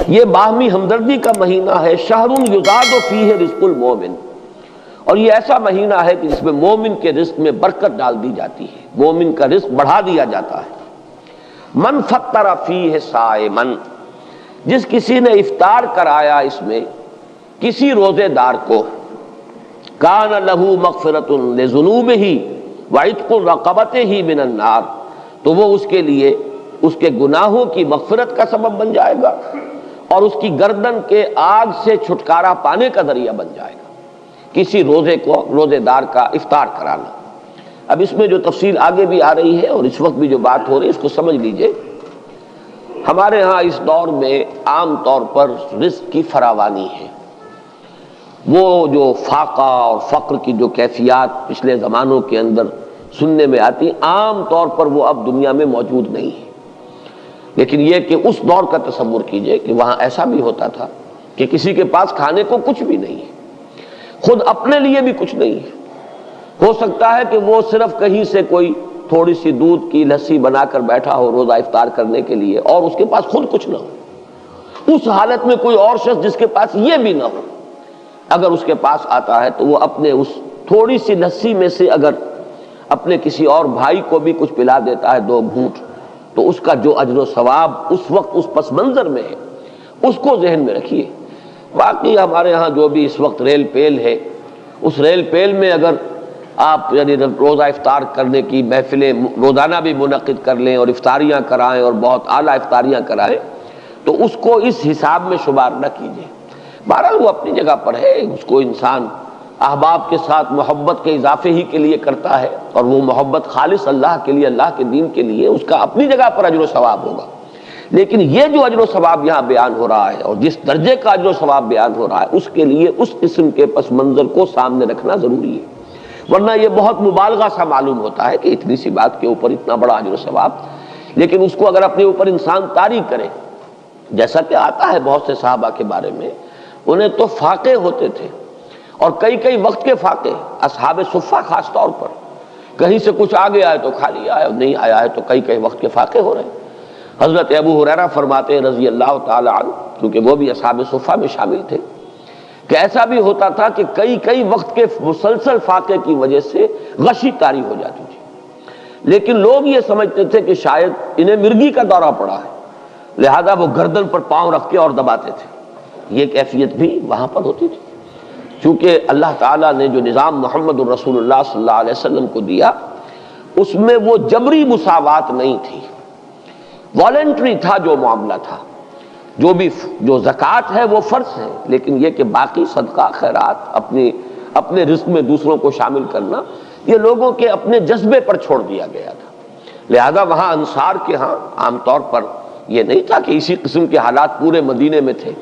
یہ باہمی ہمدردی کا مہینہ ہے، شہر یزاد فیہ رزق المومن، اور یہ ایسا مہینہ ہے کہ جس میں مومن کے رزق میں برکت ڈال دی جاتی ہے، مومن کا رزق بڑھا دیا جاتا ہے۔ من فطر فیہ صائما، جس کسی نے افطار کرایا اس میں کسی روزے دار کو، کان لہ مغفرۃ لذنوبہ وعتق رقبتہ من النار، تو وہ اس کے لیے اس کے گناہوں کی مغفرت کا سبب بن جائے گا اور اس کی گردن کے آگ سے چھٹکارا پانے کا ذریعہ بن جائے گا، کسی روزے دار کا افطار کرانا۔ اب اس میں جو تفصیل آگے بھی آ رہی ہے اور اس وقت بھی جو بات ہو رہی ہے اس کو سمجھ لیجئے۔ ہمارے ہاں اس دور میں عام طور پر رزق کی فراوانی ہے، وہ جو فاقہ اور فقر کی جو کیفیات پچھلے زمانوں کے اندر سننے میں آتی، عام طور پر وہ اب دنیا میں موجود نہیں ہے۔ لیکن یہ کہ اس دور کا تصور کیجئے کہ وہاں ایسا بھی ہوتا تھا کہ کسی کے پاس کھانے کو کچھ بھی نہیں ہے، خود اپنے لیے بھی کچھ نہیں ہے، ہو سکتا ہے کہ وہ صرف کہیں سے کوئی تھوڑی سی دودھ کی لسی بنا کر بیٹھا ہو روزہ افطار کرنے کے لیے اور اس کے پاس خود کچھ نہ ہو۔ اس حالت میں کوئی اور شخص جس کے پاس یہ بھی نہ ہو، اگر اس کے پاس آتا ہے تو وہ اپنے اس تھوڑی سی لسی میں سے اگر اپنے کسی اور بھائی کو بھی کچھ پلا دیتا ہے 2 گھونٹ، تو اس کا جو اجر و ثواب اس وقت اس پس منظر میں ہے اس کو ذہن میں رکھیے۔ واقعی ہمارے ہاں جو بھی اس وقت ریل پیل ہے، اس ریل پیل میں اگر آپ یعنی روزہ افطار کرنے کی محفلیں روزانہ بھی منعقد کر لیں اور افطاریاں کرائیں اور بہت اعلیٰ افطاریاں کرائیں تو اس کو اس حساب میں شمار نہ کیجیے۔ بہرحال وہ اپنی جگہ پر ہے، اس کو انسان احباب کے ساتھ محبت کے اضافے ہی کے لیے کرتا ہے، اور وہ محبت خالص اللہ کے لیے، اللہ کے دین کے لیے، اس کا اپنی جگہ پر اجر و ثواب ہوگا۔ لیکن یہ جو اجر و ثواب یہاں بیان ہو رہا ہے اور جس درجے کا اجر و ثواب بیان ہو رہا ہے، اس کے لیے اس قسم کے پس منظر کو سامنے رکھنا ضروری ہے، ورنہ یہ بہت مبالغہ سا معلوم ہوتا ہے کہ اتنی سی بات کے اوپر اتنا بڑا اجر و ثواب۔ لیکن اس کو اگر اپنے اوپر انسان طاری کرے، جیسا کہ آتا ہے بہت سے صحابہ کے بارے میں، انہیں تو فاقے ہوتے تھے اور کئی وقت کے فاقے، اصحاب صفہ خاص طور پر، کہیں سے کچھ آگے آئے تو کھا لیا ہے، نہیں آیا ہے تو کئی وقت کے فاقے ہو رہے ہیں۔ حضرت ابو ہریرہ فرماتے ہیں رضی اللہ تعالی عنہ، کیونکہ وہ بھی اصحاب صفہ میں شامل تھے، کہ ایسا بھی ہوتا تھا کہ کئی وقت کے مسلسل فاقے کی وجہ سے غشی طاری ہو جاتی تھی، لیکن لوگ یہ سمجھتے تھے کہ شاید انہیں مرگی کا دورہ پڑا ہے، لہذا وہ گردن پر پاؤں رکھ کے اور دباتے تھے۔ یہ کیفیت بھی وہاں پر ہوتی تھی، چونکہ اللہ تعالیٰ نے جو نظام محمد الرسول اللہ صلی اللہ علیہ وسلم کو دیا اس میں وہ جبری مساوات نہیں تھی، والنٹری تھا جو معاملہ تھا۔ جو زکوٰۃ ہے وہ فرض ہے، لیکن یہ کہ باقی صدقہ خیرات اپنے رزق میں دوسروں کو شامل کرنا یہ لوگوں کے اپنے جذبے پر چھوڑ دیا گیا تھا۔ لہذا وہاں انصار کے ہاں عام طور پر یہ نہیں تھا کہ اسی قسم کے حالات پورے مدینے میں تھے۔